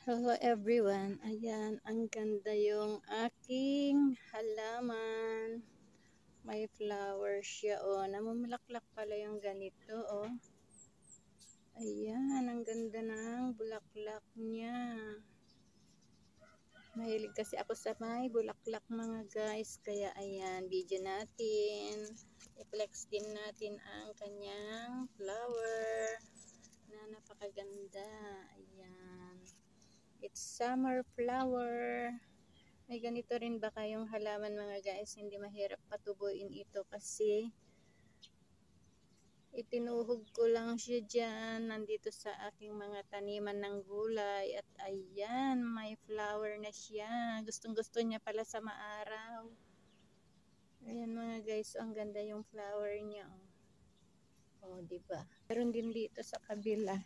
Hello everyone. Ayan, ang ganda yung aking halaman. May flower siya, oh. Namumulaklak pala yung ganito, oh. Ayan, ang ganda ng bulaklak niya. Mahilig kasi ako sa may bulaklak mga guys. Kaya ayan, video natin. I-flex din natin ang kanyang flower na napakaganda. Ayan. It's summer flower. May ganito rin ba kayong halaman mga guys? Hindi mahirap patubuin ito kasi itinuhog ko lang siya dyan. Nandito sa aking mga taniman ng gulay. At ayan, may flower na siya. Gustong gusto niya pala sa maaraw. Ayan mga guys, ang ganda yung flower niya. Oh, diba? Meron din dito sa kabila.